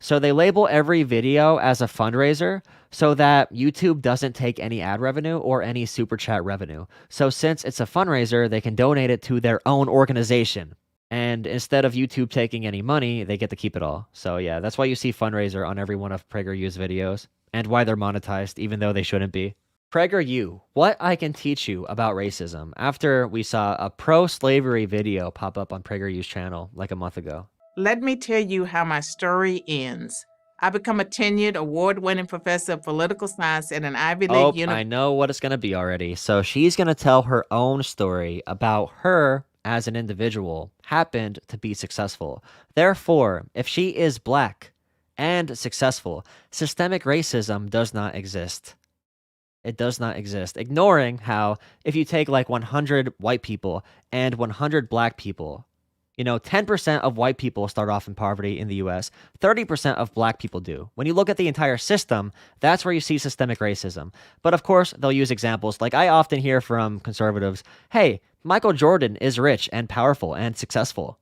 So they label every video as a fundraiser so that YouTube doesn't take any ad revenue or any super chat revenue. So since it's a fundraiser, they can donate it to their own organization. And instead of YouTube taking any money, they get to keep it all. So yeah, that's why you see fundraiser on every one of PragerU's videos and why they're monetized, even though they shouldn't be. PragerU, what I can teach you about racism, after we saw a pro-slavery video pop up on PragerU's channel like a month ago. Let me tell you how my story ends. I become a tenured, award-winning professor of political science at an Ivy League university. I know what it's going to be already. So she's going to tell her own story about her as an individual happened to be successful. Therefore, if she is black and successful, systemic racism does not exist. It does not exist. Ignoring how if you take like 100 white people and 100 black people, 10% of white people start off in poverty in the US, 30% of black people do. When you look at the entire system, that's where you see systemic racism. But of course, they'll use examples. Like I often hear from conservatives, hey, Michael Jordan is rich and powerful and successful.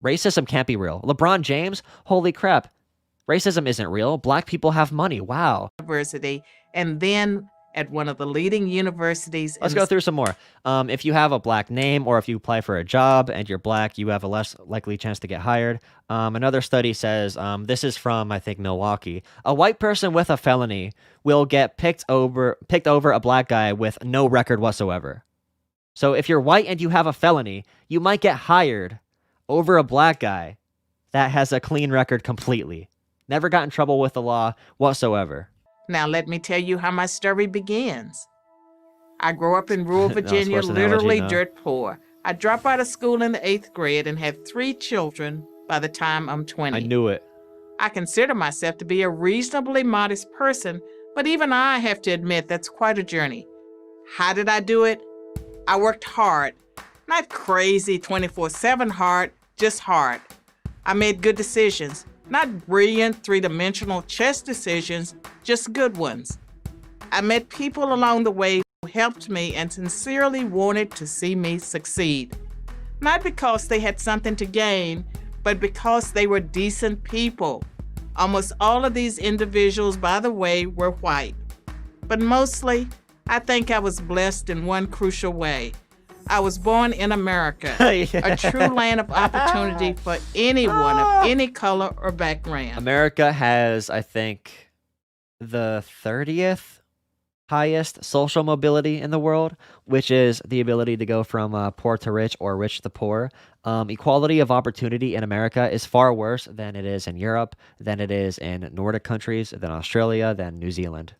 Racism can't be real. LeBron James, holy crap. Racism isn't real. Black people have money. Wow. University, and then at one of the leading universities. Let's go through some more. If you have a black name or if you apply for a job and you're black, you have a less likely chance to get hired. Another study says, this is from, I think, Milwaukee. A white person with a felony will get picked over a black guy with no record whatsoever. So if you're white and you have a felony, you might get hired over a black guy that has a clean record completely. Never got in trouble with the law whatsoever. Now let me tell you how my story begins. I grew up in rural Virginia, literally dirt poor. I dropped out of school in the 8th grade and had 3 children by the time I'm 20. I knew it. I consider myself to be a reasonably modest person, but even I have to admit that's quite a journey. How did I do it? I worked hard. Not crazy 24/7 hard, just hard. I made good decisions. Not brilliant, 3-dimensional chess decisions, just good ones. I met people along the way who helped me and sincerely wanted to see me succeed. Not because they had something to gain, but because they were decent people. Almost all of these individuals, by the way, were white. But mostly, I think I was blessed in one crucial way. I was born in America, a true land of opportunity for anyone of any color or background. America has, I think, the 30th highest social mobility in the world, which is the ability to go from poor to rich or rich to poor. Equality of opportunity in America is far worse than it is in Europe, than it is in Nordic countries, than Australia, than New Zealand.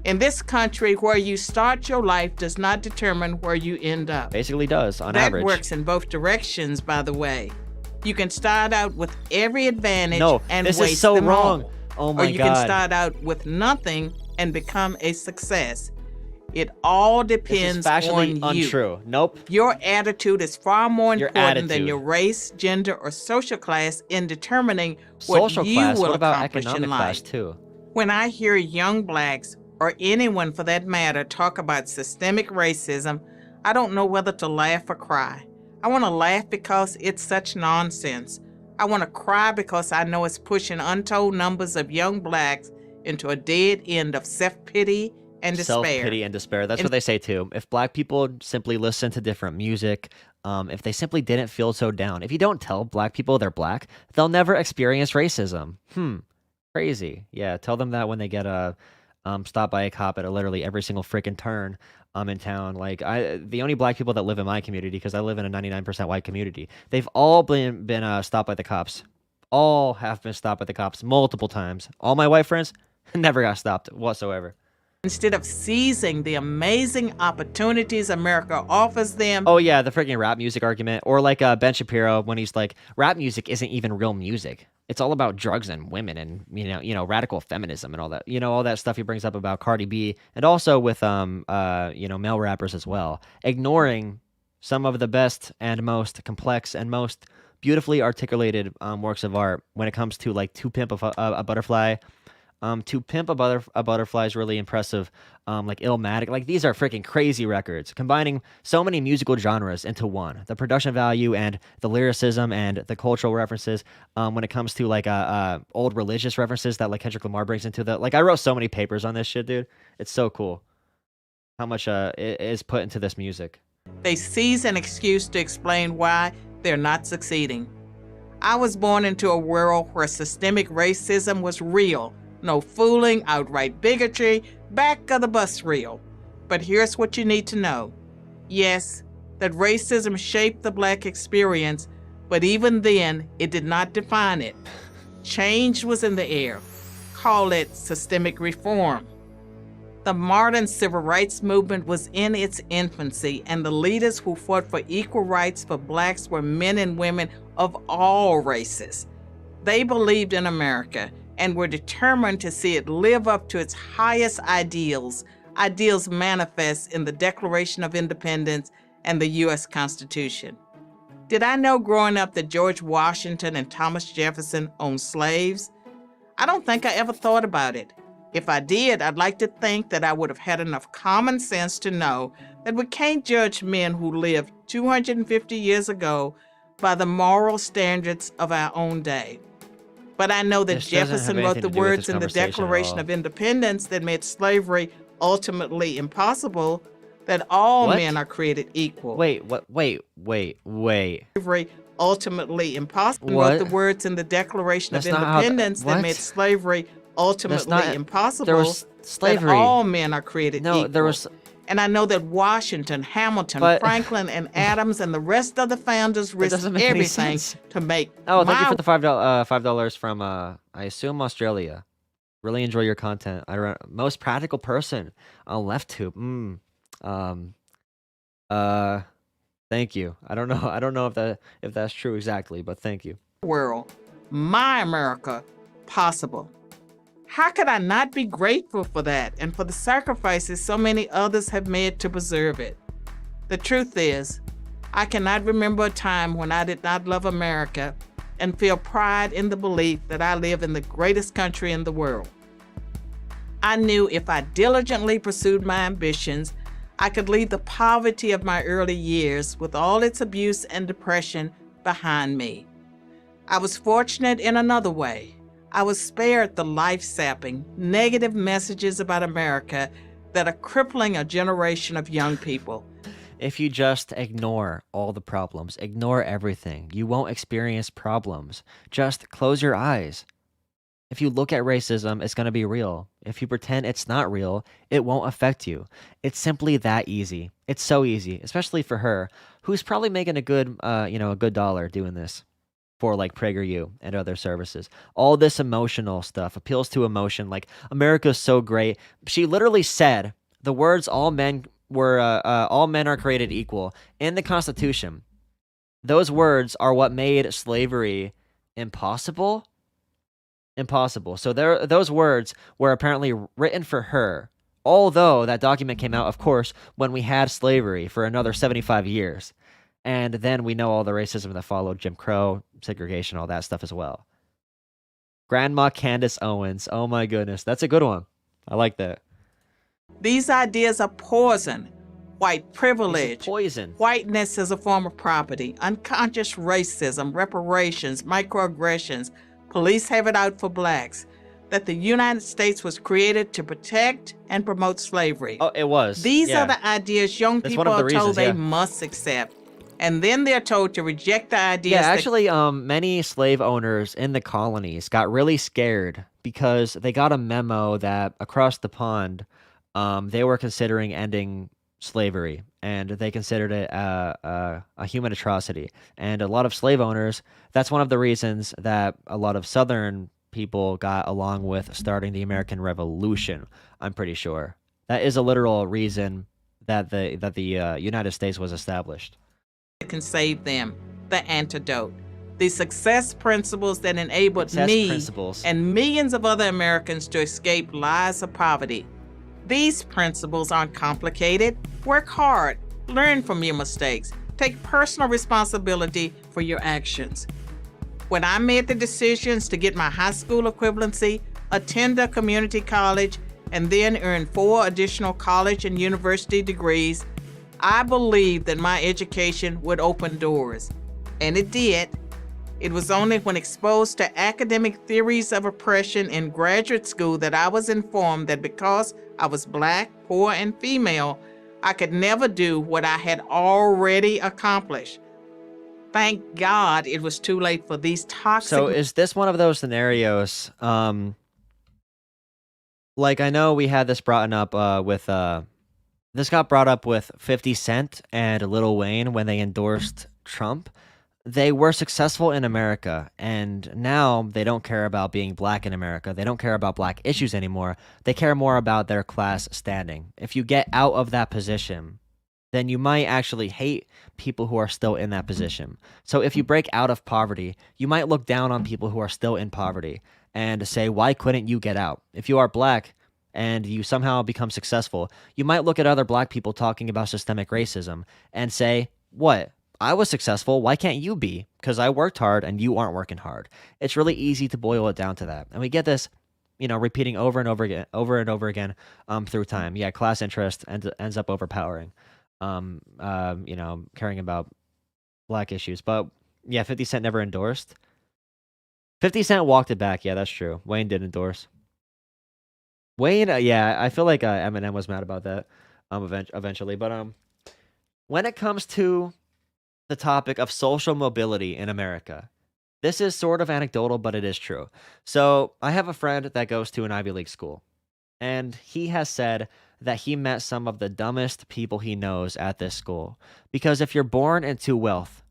In this country, where you start your life does not determine where you end up. Basically does, on average. That works in both directions, by the way. You can start out with every advantage and waste this is so them wrong. all. Oh my God. Or you can start out with nothing and become a success. It all depends on you. This is factually untrue. Nope. Your attitude is far more important than your race, gender, or social class in determining what you will accomplish in life. Class too? When I hear young blacks, or anyone for that matter, talk about systemic racism, I don't know whether to laugh or cry. I want to laugh because it's such nonsense. I want to cry because I know it's pushing untold numbers of young blacks into a dead end of self-pity and despair. Self-pity and despair. That's what they say too. If black people simply listen to different music, if they simply didn't feel so down, if you don't tell black people they're black, they'll never experience racism. Crazy. Yeah, tell them that when they get stopped by a cop at literally every single freaking turn in town. Like the only black people that live in my community, because I live in a 99% white community, they've all been stopped by the cops. All have been stopped by the cops multiple times. All my white friends never got stopped whatsoever. Instead of seizing the amazing opportunities America offers them. Oh yeah, the freaking rap music argument. Or like Ben Shapiro when he's like, rap music isn't even real music. It's all about drugs and women and, radical feminism and all that, all that stuff he brings up about Cardi B and also with, male rappers as well, ignoring some of the best and most complex and most beautifully articulated works of art when it comes to like To Pimp a Butterfly, To Pimp a Butterfly is really impressive. Like Illmatic, like these are freaking crazy records, combining so many musical genres into one. The production value and the lyricism and the cultural references. When it comes to like old religious references that like Kendrick Lamar brings into the like, I wrote so many papers on this shit, dude. It's so cool how much is put into this music. They seize an excuse to explain why they're not succeeding. I was born into a world where systemic racism was real. No fooling, outright bigotry, back of the bus real. But here's what you need to know. Yes, that racism shaped the Black experience, but even then, it did not define it. Change was in the air. Call it systemic reform. The modern civil rights movement was in its infancy, and the leaders who fought for equal rights for Blacks were men and women of all races. They believed in America and were determined to see it live up to its highest ideals manifest in the Declaration of Independence and the U.S. Constitution. Did I know growing up that George Washington and Thomas Jefferson owned slaves? I don't think I ever thought about it. If I did, I'd like to think that I would have had enough common sense to know that we can't judge men who lived 250 years ago by the moral standards of our own day. But I know that This doesn't have Jefferson wrote anything the to do with words this in the conversation at Declaration all. of Independence that made slavery ultimately impossible, that all What? men are created equal. Wait, what? Wait. Slavery ultimately impossible. What? Wrote the words in the Declaration That's of not how the- Independence that what? made slavery ultimately not- impossible. There was slavery. That all men are created No, equal. there was. And I know that Washington, Hamilton, But- Franklin, and Adams, and the rest of the founders risked doesn't make any everything sense. to make Oh, thank you my for the $5 from I assume Australia. Really enjoy your content. Most practical person on LeftTube. Thank you. I don't know if that's true exactly, but thank you. world, my America, possible. How could I not be grateful for that and for the sacrifices so many others have made to preserve it? The truth is, I cannot remember a time when I did not love America and feel pride in the belief that I live in the greatest country in the world. I knew if I diligently pursued my ambitions, I could leave the poverty of my early years with all its abuse and depression behind me. I was fortunate in another way. I was spared the life-sapping, negative messages about America that are crippling a generation of young people. If you just ignore all the problems, ignore everything, you won't experience problems. Just close your eyes. If you look at racism, it's going to be real. If you pretend it's not real, it won't affect you. It's simply that easy. It's so easy, especially for her, who's probably making a good dollar doing this for like PragerU and other services. All this emotional stuff appeals to emotion. Like, America's so great. She literally said the words all men are created equal in the Constitution. Those words are what made slavery impossible. So those words were apparently written for her. Although that document came out, of course, when we had slavery for another 75 years. And then we know all the racism that followed, Jim Crow, segregation, all that stuff as well. Grandma Candace Owens. Oh my goodness. That's a good one. I like that. These ideas are poison. White privilege, Poison. whiteness as a form of property, unconscious racism, reparations, microaggressions. Police have it out for blacks. That the United States was created to protect and promote slavery. Oh, it was. These Yeah. are the ideas young That's people one of the are told reasons, they yeah. must accept. And then they're told to reject the ideas Yeah, that actually, many slave owners in the colonies got really scared because they got a memo that across the pond, they were considering ending slavery, and they considered it a human atrocity. And a lot of slave owners, that's one of the reasons that a lot of Southern people got along with starting the American Revolution, I'm pretty sure. That is a literal reason that the United States was established. can save them, the antidote. The success principles that enabled Success me principles. and millions of other Americans to escape lives of poverty. These principles aren't complicated. Work hard, learn from your mistakes, take personal responsibility for your actions. When I made the decisions to get my high school equivalency, attend a community college, and then earn 4 additional college and university degrees, I believed that my education would open doors. And it did. It was only when exposed to academic theories of oppression in graduate school that I was informed that because I was Black, poor, and female, I could never do what I had already accomplished. Thank God it was too late for these toxic... So is this one of those scenarios, like I know we had this brought up this got brought up with 50 Cent and Lil Wayne when they endorsed Trump. They were successful in America, and now they don't care about being Black in America. They don't care about Black issues anymore. They care more about their class standing. If you get out of that position, then you might actually hate people who are still in that position. So if you break out of poverty, you might look down on people who are still in poverty and say, why couldn't you get out? If you are Black and you somehow become successful, you might look at other Black people talking about systemic racism and say, what? I was successful. Why can't you be? Because I worked hard and you aren't working hard. It's really easy to boil it down to that. And we get this, repeating over and over again through time. Yeah, class interest ends up overpowering, caring about Black issues. But yeah, 50 Cent never endorsed. 50 Cent walked it back. Yeah, that's true. Wayne did endorse. Wayne, yeah, I feel like Eminem was mad about that eventually. But when it comes to the topic of social mobility in America, this is sort of anecdotal, but it is true. So I have a friend that goes to an Ivy League school, and he has said that he met some of the dumbest people he knows at this school. Because if you're born into wealth,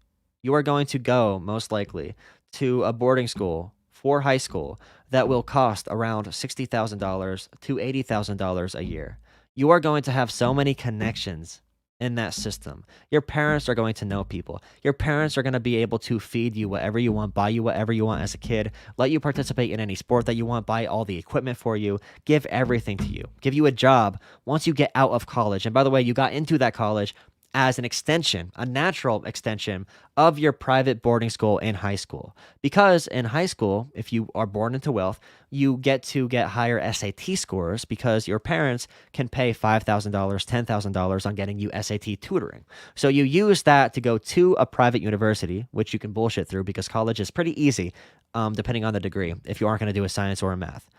you are going to go, most likely, to a boarding school for high school that will cost around $60,000 to $80,000 a year. You are going to have so many connections in that system. Your parents are going to know people. Your parents are going to be able to feed you whatever you want, buy you whatever you want as a kid, let you participate in any sport that you want, buy all the equipment for you, give everything to you, give you a job once you get out of college. And by the way, you got into that college as an extension, a natural extension of your private boarding school in high school. Because in high school, if you are born into wealth, you get to get higher SAT scores because your parents can pay $5,000, $10,000 on getting you SAT tutoring. So you use that to go to a private university, which you can bullshit through because college is pretty easy, depending on the degree, if you aren't going to do a science or a math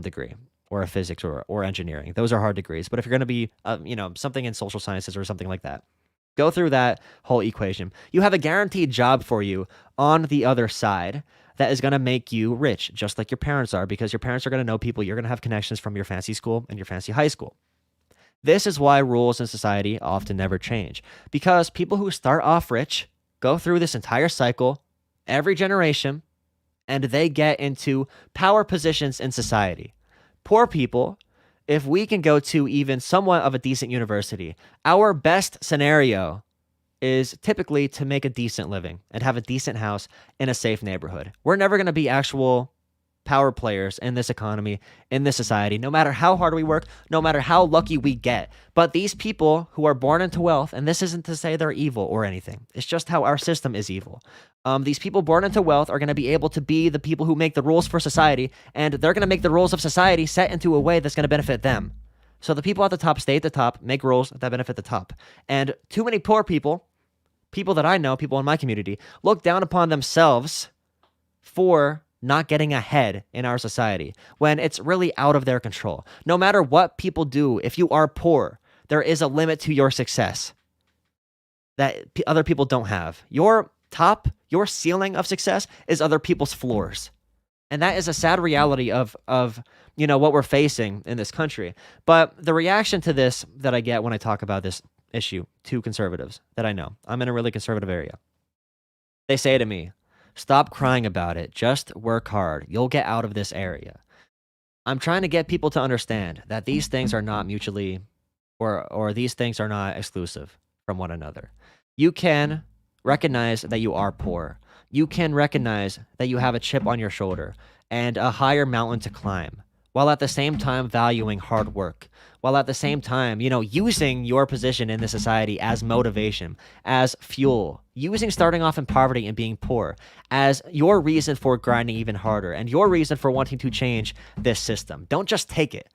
degree, or a physics or engineering. Those are hard degrees. But if you're going to be, something in social sciences or something like that, go through that whole equation. You have a guaranteed job for you on the other side that is going to make you rich, just like your parents are, because your parents are going to know people. You're going to have connections from your fancy school and your fancy high school. This is why rules in society often never change, because people who start off rich go through this entire cycle every generation, and they get into power positions in society. Poor people, if we can go to even somewhat of a decent university, our best scenario is typically to make a decent living and have a decent house in a safe neighborhood. We're never going to be actual power players in this economy, in this society, no matter how hard we work, no matter how lucky we get. But these people who are born into wealth, and this isn't to say they're evil or anything, it's just how our system is evil. These people born into wealth are going to be able to be the people who make the rules for society, and they're going to make the rules of society set into a way that's going to benefit them. So the people at the top stay at the top, make rules that benefit the top. And too many poor people that I know, people in my community, look down upon themselves for not getting ahead in our society when it's really out of their control. No matter what people do, if you are poor, there is a limit to your success that other people don't have. Your ceiling of success is other people's floors. And that is a sad reality of what we're facing in this country. But the reaction to this that I get when I talk about this issue to conservatives that I know, I'm in a really conservative area. They say to me, stop crying about it. Just work hard. You'll get out of this area. I'm trying to get people to understand that these things are not mutually or these things are not exclusive from one another. You can recognize that you are poor. You can recognize that you have a chip on your shoulder and a higher mountain to climb while at the same time valuing hard work, while at the same time, using your position in the society as motivation, as fuel, using starting off in poverty and being poor as your reason for grinding even harder and your reason for wanting to change this system. Don't just take it.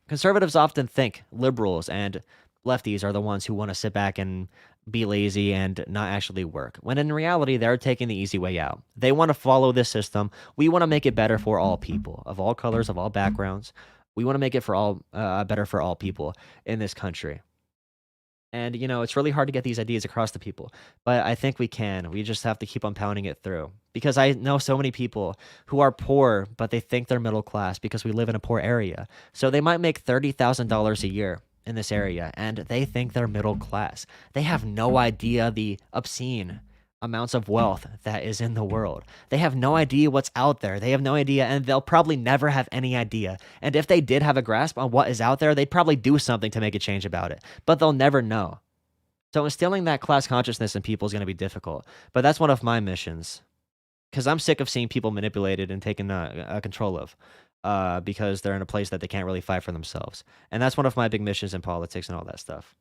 Conservatives often think liberals and lefties are the ones who want to sit back and be lazy and not actually work, when in reality, they're taking the easy way out. They want to follow this system. We want to make it better for all people of all colors, of all backgrounds. We want to make it for all better for all people in this country. And, it's really hard to get these ideas across to people, but I think we can. We just have to keep on pounding it through, because I know so many people who are poor, but they think they're middle class because we live in a poor area. So they might make $30,000 a year in this area, and they think they're middle class. They have no idea the obscene amounts of wealth that is in the world. They have no idea what's out there. They have no idea, and they'll probably never have any idea. And if they did have a grasp on what is out there, they'd probably do something to make a change about it, but they'll never know. So instilling that class consciousness in people is going to be difficult, but that's one of my missions, because I'm sick of seeing people manipulated and taken control of. Because they're in a place that they can't really fight for themselves. And that's one of my big missions in politics and all that stuff.